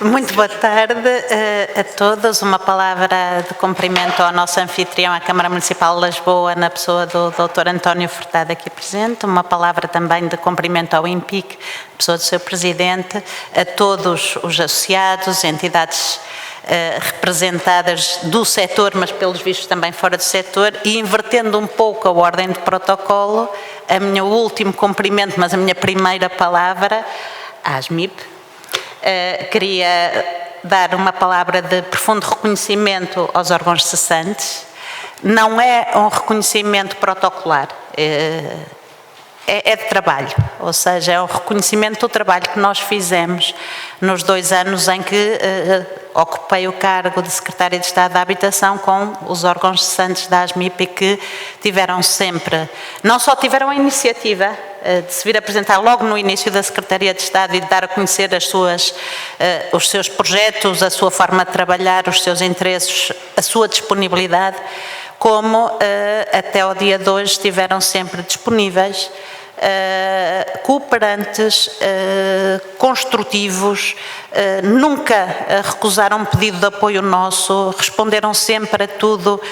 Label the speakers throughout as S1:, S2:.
S1: Muito boa tarde a todos. Uma palavra de cumprimento ao nosso anfitrião, à Câmara Municipal de Lisboa, na pessoa do Dr. António Furtado aqui presente. Uma palavra também de cumprimento ao IMPIC, pessoa do seu Presidente, a todos os associados, entidades representadas do setor, mas pelos vistos também fora do setor, e invertendo um pouco a ordem de protocolo, a minha último cumprimento, mas a minha primeira palavra, à ASMIP. Queria dar uma palavra de profundo reconhecimento aos órgãos cessantes. Não é um reconhecimento protocolar, é de trabalho, ou seja, é um reconhecimento do trabalho que nós fizemos nos 2 anos em que ocupei o cargo de Secretária de Estado da Habitação com os órgãos cessantes da ASMIP, que tiveram sempre, não só tiveram a iniciativa de se vir apresentar logo no início da Secretaria de Estado e de dar a conhecer os seus projetos, a sua forma de trabalhar, os seus interesses, a sua disponibilidade, como até ao dia de hoje estiveram sempre disponíveis, cooperantes, construtivos, nunca recusaram um pedido de apoio nosso, responderam sempre a tudo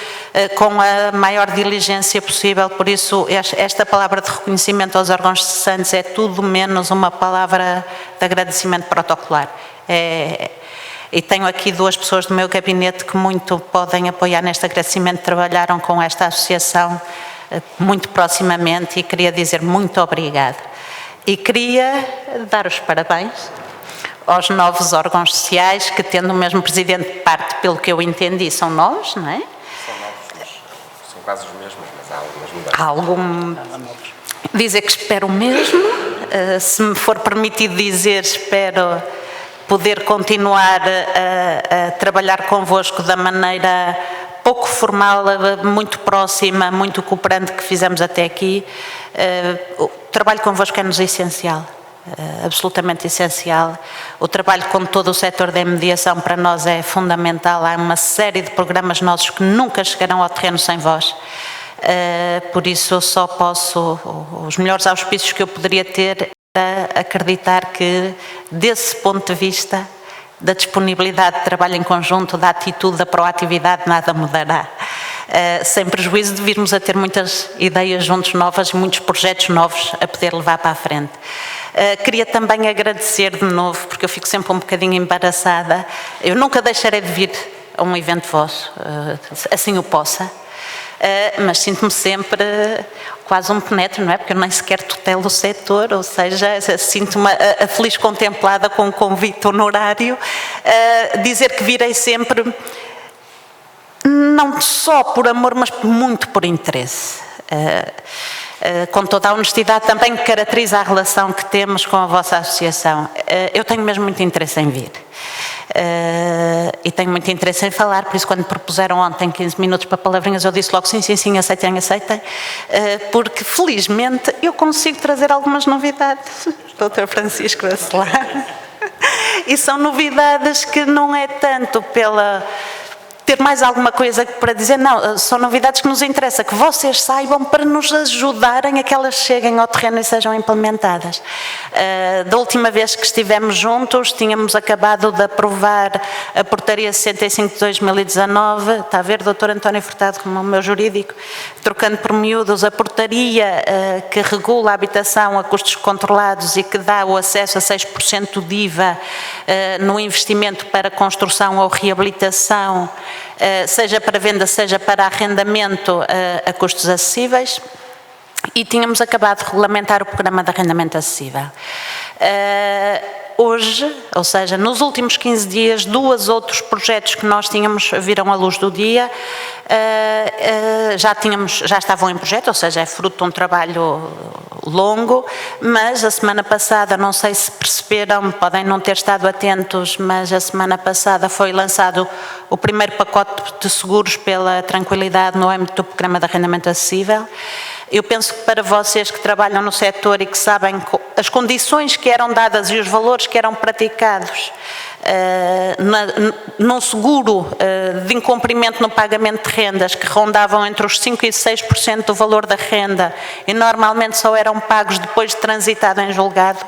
S1: com a maior diligência possível. Por isso, esta palavra de reconhecimento aos órgãos cessantes é tudo menos uma palavra de agradecimento protocolar. E tenho aqui 2 pessoas do meu gabinete que muito podem apoiar neste agradecimento, trabalharam com esta associação muito proximamente, e queria dizer muito obrigada. E queria dar os parabéns aos novos órgãos sociais, que tendo o mesmo presidente de parte, pelo que eu entendi, são novos, não é?
S2: São novos, são quase os mesmos, mas há algumas mudanças.
S1: Dizer que espero o mesmo, se me for permitido dizer, espero poder continuar a trabalhar convosco da maneira pouco formal, muito próxima, muito cooperante que fizemos até aqui. O trabalho convosco é-nos essencial, absolutamente essencial. O trabalho com todo o setor da mediação para nós é fundamental. Há uma série de programas nossos que nunca chegarão ao terreno sem vós. Por isso só posso, os melhores auspícios que eu poderia ter, acreditar que, desse ponto de vista, da disponibilidade de trabalho em conjunto, da atitude, da proatividade, nada mudará. Sem prejuízo de virmos a ter muitas ideias juntos novas, muitos projetos novos a poder levar para a frente. Queria também agradecer de novo, porque eu fico sempre um bocadinho embaraçada, eu nunca deixarei de vir a um evento vosso, assim o possa. Mas sinto-me sempre quase um penetre, não é? Porque eu nem sequer tutelo o setor, ou seja, sinto-me a feliz contemplada com um convite honorário, dizer que virei sempre, não só por amor, mas muito por interesse. Com toda a honestidade também que caracteriza a relação que temos com a vossa associação. Eu tenho mesmo muito interesse em vir. E tenho muito interesse em falar, por isso quando propuseram ontem 15 minutos para palavrinhas eu disse logo sim, aceitem, porque felizmente eu consigo trazer algumas novidades, Dr. Francisco Bacelar, e são novidades que não é tanto pela ter mais alguma coisa para dizer, não, são novidades que nos interessa, que vocês saibam para nos ajudarem a que elas cheguem ao terreno e sejam implementadas. Da última vez que estivemos juntos, tínhamos acabado de aprovar a Portaria 65 de 2019, está a ver, Dr. António Furtado, como o meu jurídico, trocando por miúdos, a portaria que regula a habitação a custos controlados e que dá o acesso a 6% de IVA no investimento para construção ou reabilitação, seja para venda, seja para arrendamento a custos acessíveis, e tínhamos acabado de regulamentar o programa de arrendamento acessível. Hoje, ou seja, nos últimos 15 dias, 2 outros projetos que nós tínhamos viram a luz do dia, já estavam em projeto, ou seja, é fruto de um trabalho longo, mas a semana passada, não sei se perceberam, podem não ter estado atentos, mas a semana passada foi lançado o primeiro pacote de seguros pela tranquilidade no âmbito do programa de arrendamento acessível. Eu penso que para vocês que trabalham no setor e que sabem as condições que eram dadas e os valores que eram praticados num seguro de incumprimento no pagamento de rendas, que rondavam entre os 5% e 6% do valor da renda e normalmente só eram pagos depois de transitado em julgado,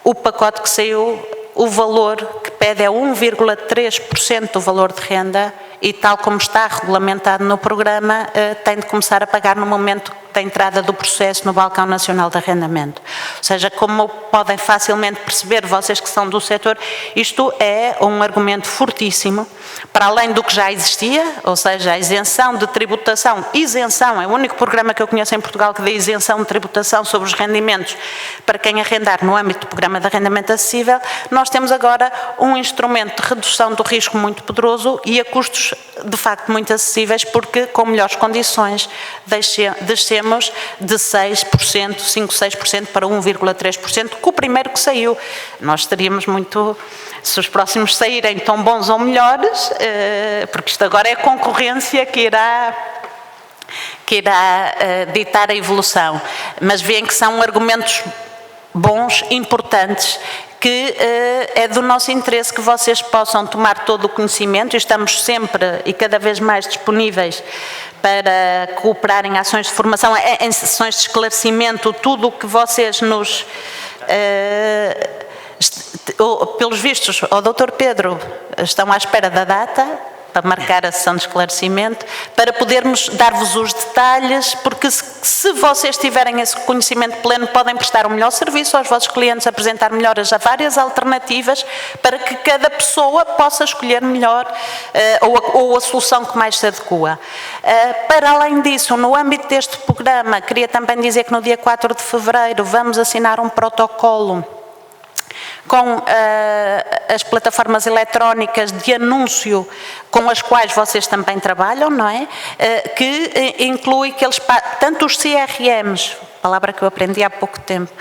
S1: o pacote que saiu, o valor que pede é 1,3% do valor de renda e, tal como está regulamentado no programa, tem de começar a pagar no momento da entrada do processo no Balcão Nacional de Arrendamento. Ou seja, como podem facilmente perceber, vocês que são do setor, isto é um argumento fortíssimo, para além do que já existia, ou seja, a isenção de tributação, é o único programa que eu conheço em Portugal que dê isenção de tributação sobre os rendimentos para quem arrendar no âmbito do Programa de Arrendamento Acessível. Nós temos agora um instrumento de redução do risco muito poderoso e a custos de facto muito acessíveis, porque com melhores condições descemos de 6%, 6% para 1,3%, com o primeiro que saiu. Nós teríamos muito, se os próximos saírem tão bons ou melhores, porque isto agora é a concorrência que irá ditar a evolução. Mas veem que são argumentos bons, importantes, que é do nosso interesse que vocês possam tomar todo o conhecimento, e estamos sempre e cada vez mais disponíveis para cooperar em ações de formação, em sessões de esclarecimento, tudo o que vocês nos... pelos vistos, o Dr. Pedro estão à espera da data para marcar a sessão de esclarecimento, para podermos dar-vos os detalhes, porque se vocês tiverem esse conhecimento pleno, podem prestar um melhor serviço aos vossos clientes, apresentar melhoras a várias alternativas, para que cada pessoa possa escolher melhor ou a solução que mais se adequa. Para além disso, no âmbito deste programa, queria também dizer que no dia 4 de fevereiro vamos assinar um protocolo com as plataformas eletrónicas de anúncio com as quais vocês também trabalham, não é? Que inclui tanto os CRMs, palavra que eu aprendi há pouco tempo,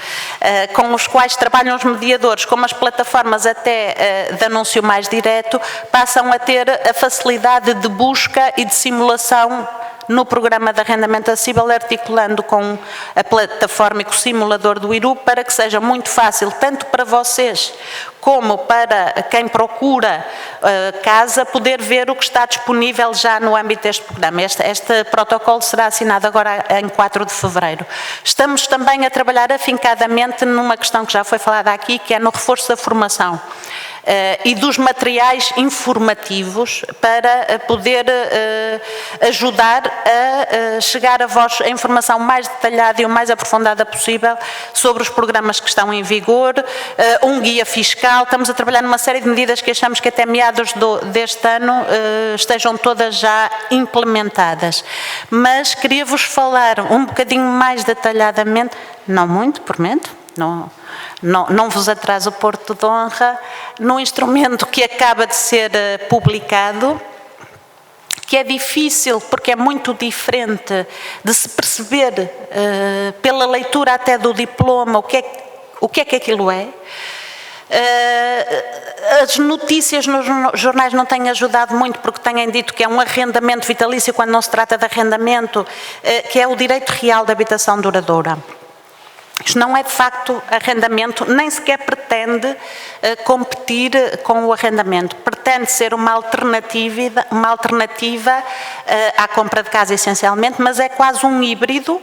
S1: com os quais trabalham os mediadores, como as plataformas até de anúncio mais direto, passam a ter a facilidade de busca e de simulação no Programa de Arrendamento Acessível, articulando com a plataforma e com o simulador do IRU, para que seja muito fácil, tanto para vocês como para quem procura casa, poder ver o que está disponível já no âmbito deste programa. Este protocolo será assinado agora em 4 de fevereiro. Estamos também a trabalhar afincadamente numa questão que já foi falada aqui, que é no reforço da formação e dos materiais informativos, para poder ajudar a chegar a vós a informação mais detalhada e o mais aprofundada possível sobre os programas que estão em vigor, um guia fiscal. Estamos a trabalhar numa série de medidas que achamos que até meados deste ano estejam todas já implementadas. Mas queria-vos falar um bocadinho mais detalhadamente, não muito, prometo, não vos atraso o Porto de Honra, num instrumento que acaba de ser publicado, que é difícil porque é muito diferente de se perceber pela leitura até do diploma o que é que aquilo é. As notícias nos jornais não têm ajudado muito, porque têm dito que é um arrendamento vitalício quando não se trata de arrendamento, que é o direito real de habitação duradoura. Isto não é de facto arrendamento, nem sequer pretende competir com o arrendamento. Pretende ser uma alternativa à compra de casa essencialmente, mas é quase um híbrido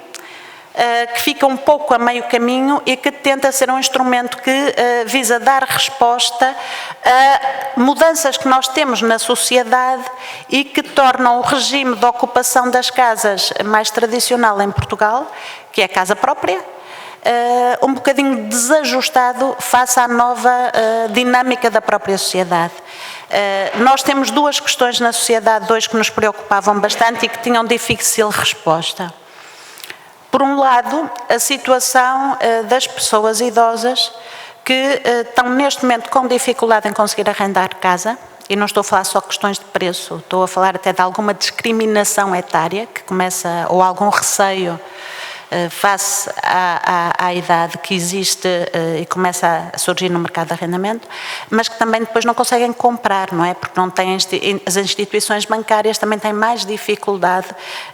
S1: que fica um pouco a meio caminho e que tenta ser um instrumento que visa dar resposta a mudanças que nós temos na sociedade e que tornam o regime de ocupação das casas mais tradicional em Portugal, que é a casa própria, um bocadinho desajustado face à nova dinâmica da própria sociedade. Nós temos duas questões na sociedade, dois que nos preocupavam bastante e que tinham difícil resposta. Por um lado, a situação das pessoas idosas que estão neste momento com dificuldade em conseguir arrendar casa, e não estou a falar só de questões de preço, estou a falar até de alguma discriminação etária que começa, ou algum receio face à idade que existe e começa a surgir no mercado de arrendamento, mas que também depois não conseguem comprar, não é? Porque não têm, as instituições bancárias também têm mais dificuldade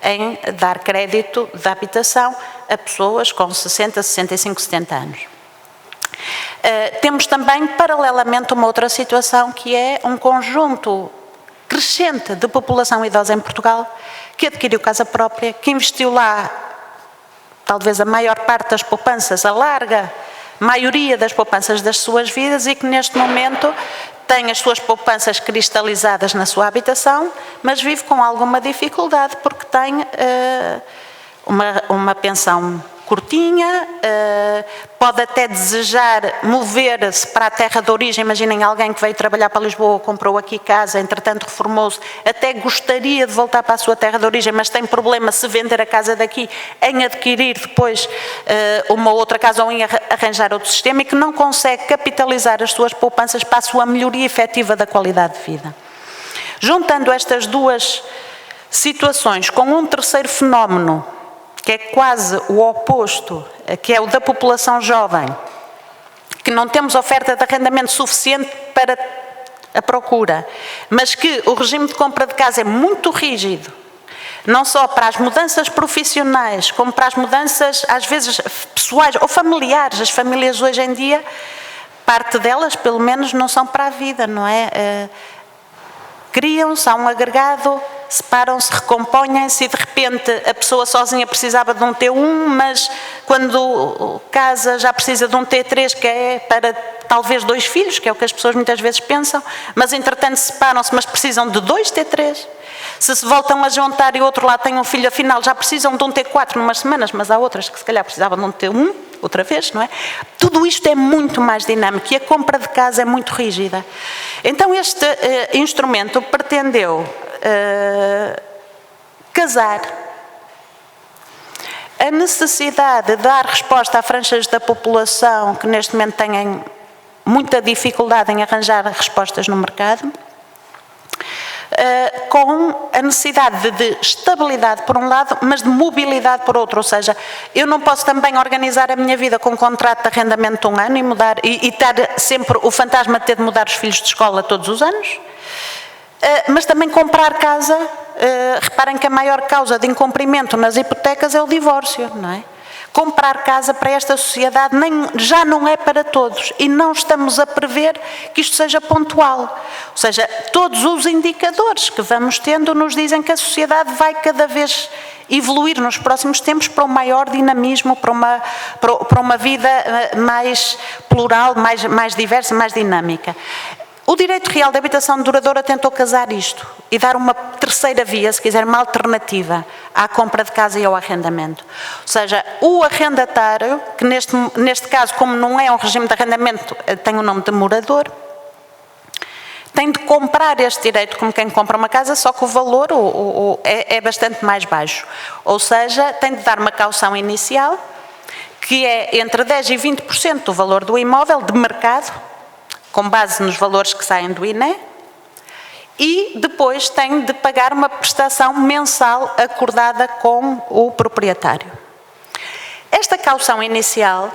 S1: em dar crédito de habitação a pessoas com 60, 65, 70 anos. Temos também, paralelamente, uma outra situação, que é um conjunto crescente de população idosa em Portugal que adquiriu casa própria, que investiu lá talvez a maior parte das poupanças, a larga maioria das poupanças das suas vidas, e que neste momento tem as suas poupanças cristalizadas na sua habitação, mas vive com alguma dificuldade porque tem uma pensão curtinha, pode até desejar mover-se para a terra de origem. Imaginem alguém que veio trabalhar para Lisboa, comprou aqui casa, entretanto reformou-se, até gostaria de voltar para a sua terra de origem, mas tem problema se vender a casa daqui em adquirir depois uma outra casa ou em arranjar outro sistema, e que não consegue capitalizar as suas poupanças para a sua melhoria efetiva da qualidade de vida. Juntando estas duas situações com um terceiro fenómeno, que é quase o oposto, que é o da população jovem, que não temos oferta de arrendamento suficiente para a procura, mas que o regime de compra de casa é muito rígido, não só para as mudanças profissionais, como para as mudanças, às vezes, pessoais ou familiares. As famílias hoje em dia, parte delas, pelo menos, não são para a vida, não é? Criam-se, há um agregado, separam-se, recompõem-se e de repente a pessoa sozinha precisava de um T1, mas quando casa já precisa de um T3, que é para talvez 2 filhos, que é o que as pessoas muitas vezes pensam, mas entretanto separam-se, mas precisam de 2 T3. Se voltam a juntar e o outro lado tem um filho, afinal já precisam de um T4 numas semanas, mas há outras que se calhar precisavam de um T1, outra vez, não é? Tudo isto é muito mais dinâmico e a compra de casa é muito rígida. Então este instrumento pretendeu casar a necessidade de dar resposta a franjas da população que neste momento têm muita dificuldade em arranjar respostas no mercado, com a necessidade de estabilidade por um lado, mas de mobilidade por outro. Ou seja, eu não posso também organizar a minha vida com um contrato de arrendamento de 1 ano e mudar, e ter sempre o fantasma de ter de mudar os filhos de escola todos os anos, mas também comprar casa. Reparem que a maior causa de incumprimento nas hipotecas é o divórcio, não é? Comprar casa para esta sociedade já não é para todos, e não estamos a prever que isto seja pontual. Ou seja, todos os indicadores que vamos tendo nos dizem que a sociedade vai cada vez evoluir nos próximos tempos para um maior dinamismo, para uma vida mais plural, mais diversa, mais dinâmica. O direito real de habitação duradoura tentou casar isto e dar uma terceira via, se quiser, uma alternativa à compra de casa e ao arrendamento. Ou seja, o arrendatário, que neste caso, como não é um regime de arrendamento, tem o nome de morador, tem de comprar este direito como quem compra uma casa, só que o valor é bastante mais baixo. Ou seja, tem de dar uma caução inicial, que é entre 10% e 20% do valor do imóvel de mercado, com base nos valores que saem do INE, e depois tem de pagar uma prestação mensal acordada com o proprietário. Esta caução inicial...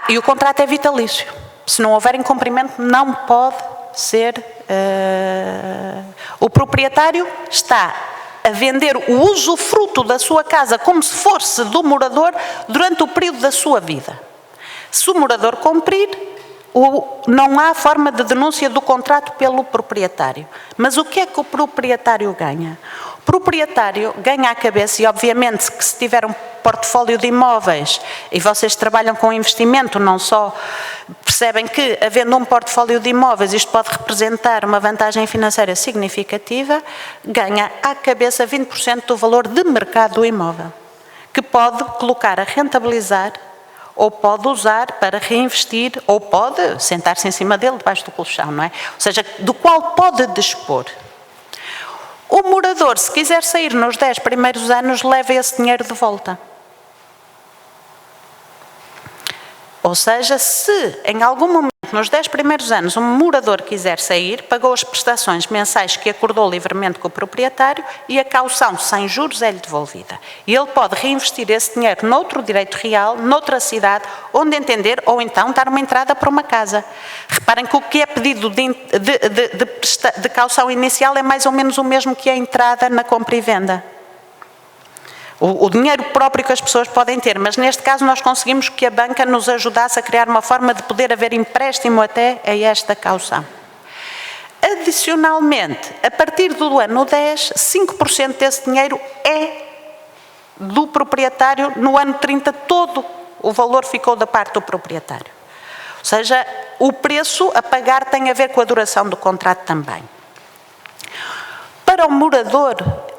S1: e o contrato é vitalício. Se não houver incumprimento, não pode ser... o proprietário está a vender o usufruto da sua casa como se fosse do morador durante o período da sua vida. Se o morador cumprir, não há forma de denúncia do contrato pelo proprietário. Mas o que é que o proprietário ganha? O proprietário ganha a cabeça, e obviamente que se tiver um portfólio de imóveis, e vocês trabalham com investimento, não só percebem que, havendo um portfólio de imóveis, isto pode representar uma vantagem financeira significativa, ganha à cabeça 20% do valor de mercado do imóvel, que pode colocar a rentabilizar, ou pode usar para reinvestir, ou pode sentar-se em cima dele, debaixo do colchão, não é? Ou seja, do qual pode dispor. O morador, se quiser sair nos 10 primeiros anos, leva esse dinheiro de volta. Ou seja, se em algum momento, nos 10 primeiros anos, um morador quiser sair, pagou as prestações mensais que acordou livremente com o proprietário e a caução sem juros é-lhe devolvida. E ele pode reinvestir esse dinheiro noutro direito real, noutra cidade, onde entender, ou então dar uma entrada para uma casa. Reparem que o que é pedido de caução inicial é mais ou menos o mesmo que a entrada na compra e venda. O dinheiro próprio que as pessoas podem ter, mas neste caso nós conseguimos que a banca nos ajudasse a criar uma forma de poder haver empréstimo até a esta caução. Adicionalmente, a partir do ano 10, 5% desse dinheiro é do proprietário. No ano 30, todo o valor ficou da parte do proprietário. Ou seja, o preço a pagar tem a ver com a duração do contrato também. Para o morador,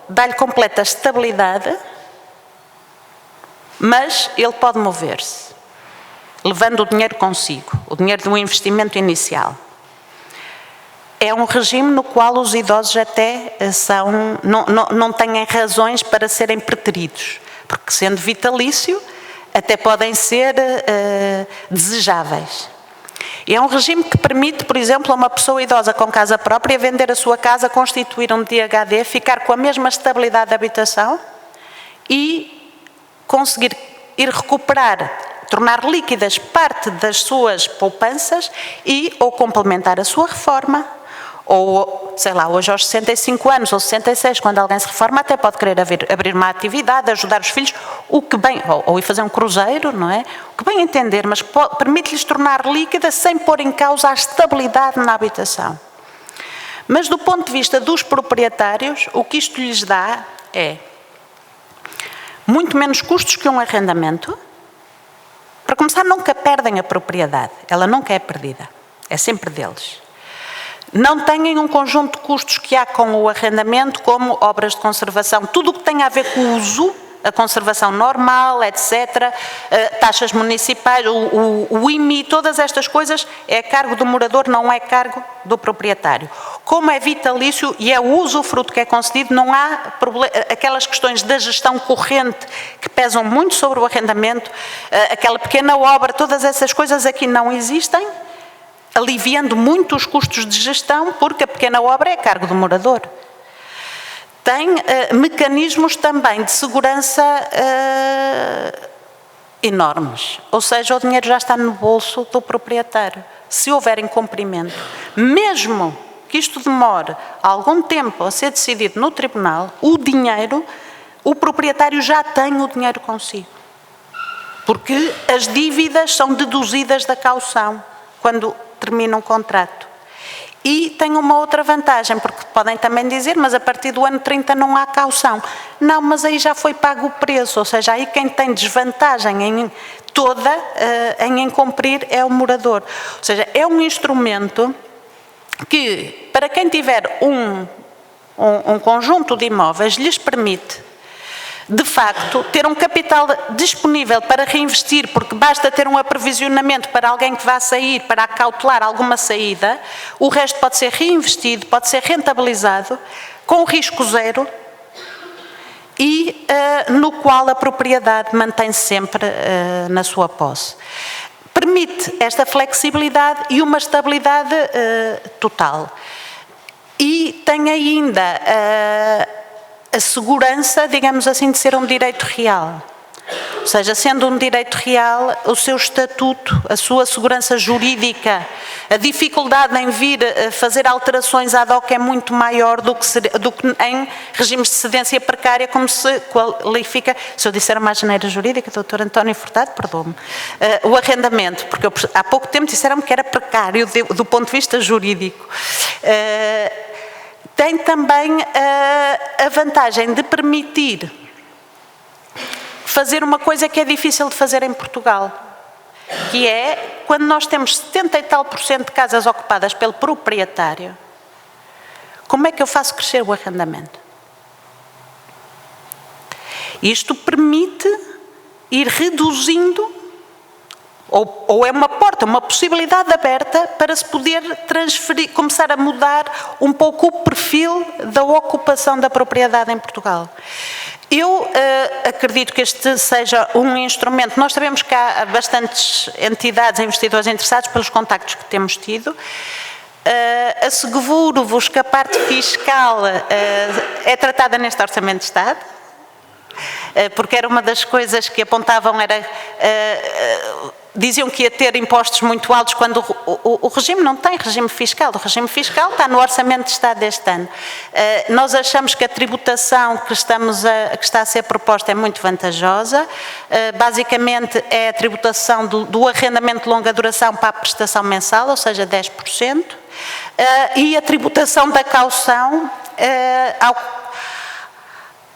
S1: dá-lhe completa estabilidade, mas ele pode mover-se, levando o dinheiro consigo, o dinheiro do investimento inicial. É um regime no qual os idosos até não têm razões para serem preteridos, porque sendo vitalício, até podem ser desejáveis. E é um regime que permite, por exemplo, a uma pessoa idosa com casa própria vender a sua casa, constituir um DHD, ficar com a mesma estabilidade de habitação e conseguir ir recuperar, tornar líquidas parte das suas poupanças e ou complementar a sua reforma, ou, sei lá, hoje aos 65 anos ou 66, quando alguém se reforma, até pode querer abrir uma atividade, ajudar os filhos, o que bem, ou ir fazer um cruzeiro, não é? O que bem entender, mas permite-lhes tornar líquida sem pôr em causa a estabilidade na habitação. Mas do ponto de vista dos proprietários, o que isto lhes dá é muito menos custos que um arrendamento. Para começar, nunca perdem a propriedade, ela nunca é perdida, é sempre deles. Não têm um conjunto de custos que há com o arrendamento, como obras de conservação, tudo o que tem a ver com o uso, a conservação normal, etc., taxas municipais, o IMI, todas estas coisas é cargo do morador, não é cargo do proprietário. Como é vitalício e é o usufruto que é concedido, não há aquelas questões da gestão corrente que pesam muito sobre o arrendamento, aquela pequena obra, todas essas coisas aqui não existem, aliviando muito os custos de gestão, porque a pequena obra é cargo do morador. Tem mecanismos também de segurança enormes, ou seja, o dinheiro já está no bolso do proprietário. Se houver incumprimento, mesmo que isto demore algum tempo a ser decidido no tribunal, o proprietário já tem o dinheiro consigo, porque as dívidas são deduzidas da caução quando termina um contrato. E tem uma outra vantagem, porque podem também dizer, mas a partir do ano 30 não há caução. Não, mas aí já foi pago o preço, ou seja, aí quem tem desvantagem em incumprir é o morador. Ou seja, é um instrumento que, para quem tiver um conjunto de imóveis, lhes permite, de facto, ter um capital disponível para reinvestir, porque basta ter um aprovisionamento para alguém que vá sair, para acautelar alguma saída, o resto pode ser reinvestido, pode ser rentabilizado, com risco zero, e no qual a propriedade mantém-se sempre na sua posse. Permite esta flexibilidade e uma estabilidade total. E tem ainda a segurança, digamos assim, de ser um direito real. Ou seja, sendo um direito real, o seu estatuto, a sua segurança jurídica, a dificuldade em vir a fazer alterações ad hoc é muito maior do que em regimes de cedência precária, como se qualifica, se eu disser uma asneira jurídica, doutor António Furtado, perdoe-me, o arrendamento, porque há pouco tempo disseram-me que era precário do ponto de vista jurídico. Tem também a vantagem de permitir fazer uma coisa que é difícil de fazer em Portugal, que é, quando nós temos 70 e tal % de casas ocupadas pelo proprietário, como é que eu faço crescer o arrendamento? Isto permite ir reduzindo, ou é uma porta, uma possibilidade aberta para se poder transferir, começar a mudar um pouco o perfil da ocupação da propriedade em Portugal. Eu acredito que este seja um instrumento. Nós sabemos que há bastantes entidades, investidores interessados pelos contactos que temos tido. Asseguro-vos que a parte fiscal é tratada neste Orçamento de Estado, porque era uma das coisas que apontavam, diziam que ia ter impostos muito altos quando o regime não tem regime fiscal. O regime fiscal está no Orçamento de Estado deste ano. Nós achamos que a tributação que está a ser proposta é muito vantajosa. Basicamente é a tributação do arrendamento de longa duração para a prestação mensal, ou seja, 10%,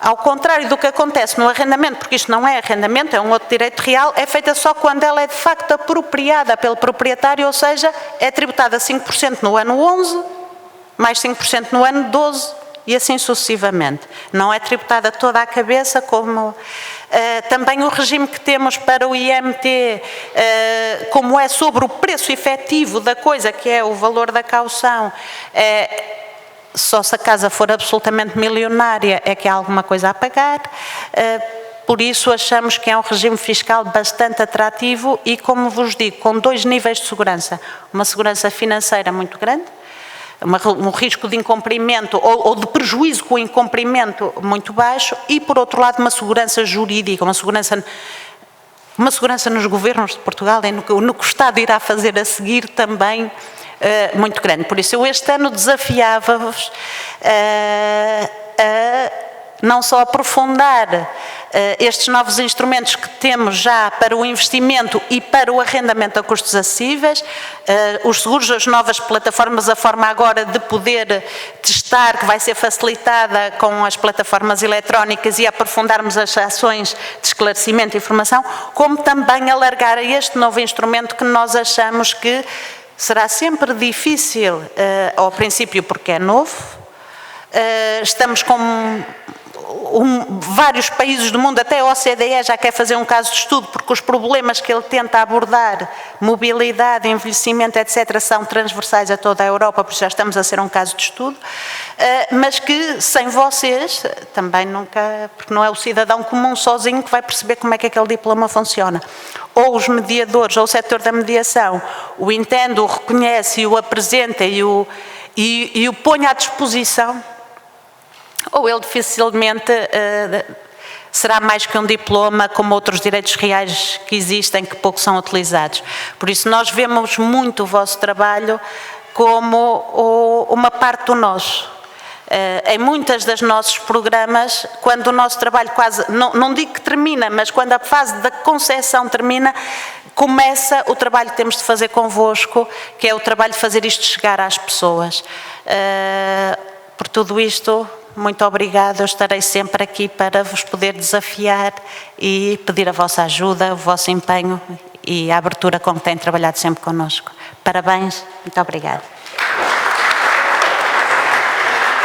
S1: ao contrário do que acontece no arrendamento, porque isto não é arrendamento, é um outro direito real, é feita só quando ela é de facto apropriada pelo proprietário, ou seja, é tributada 5% no ano 11, mais 5% no ano 12 e assim sucessivamente. Não é tributada toda à cabeça como... também o regime que temos para o IMT, como é sobre o preço efetivo da coisa, que é o valor da caução, só se a casa for absolutamente milionária é que há alguma coisa a pagar, por isso achamos que é um regime fiscal bastante atrativo e, como vos digo, com 2 níveis de segurança. Uma segurança financeira muito grande, um risco de incumprimento ou de prejuízo com o incumprimento muito baixo e, por outro lado, uma segurança jurídica, uma segurança nos governos de Portugal e no que o Estado irá fazer a seguir também muito grande. Por isso, eu este ano desafiava-vos a não só aprofundar estes novos instrumentos que temos já para o investimento e para o arrendamento a custos acessíveis, os seguros, as novas plataformas, a forma agora de poder testar, que vai ser facilitada com as plataformas eletrónicas e aprofundarmos as ações de esclarecimento e informação, como também alargar a este novo instrumento que nós achamos que será sempre difícil ao princípio porque é novo. Estamos com vários países do mundo, até a OCDE já quer fazer um caso de estudo porque os problemas que ele tenta abordar, mobilidade, envelhecimento, etc., são transversais a toda a Europa, por isso já estamos a ser um caso de estudo, mas que sem vocês também nunca, porque não é o cidadão comum sozinho que vai perceber como é que aquele diploma funciona. Ou os mediadores, ou o setor da mediação o entende, o reconhece e o apresenta e o põe à disposição, ou ele dificilmente será mais que um diploma, como outros direitos reais que existem, que pouco são utilizados. Por isso, nós vemos muito o vosso trabalho como uma parte do nosso. Em muitas das nossos programas, quando o nosso trabalho quase, não digo que termina, mas quando a fase da concepção termina, começa o trabalho que temos de fazer convosco, que é o trabalho de fazer isto chegar às pessoas. Por tudo isto, muito obrigada, eu estarei sempre aqui para vos poder desafiar e pedir a vossa ajuda, o vosso empenho e a abertura com que têm trabalhado sempre connosco. Parabéns, muito obrigada.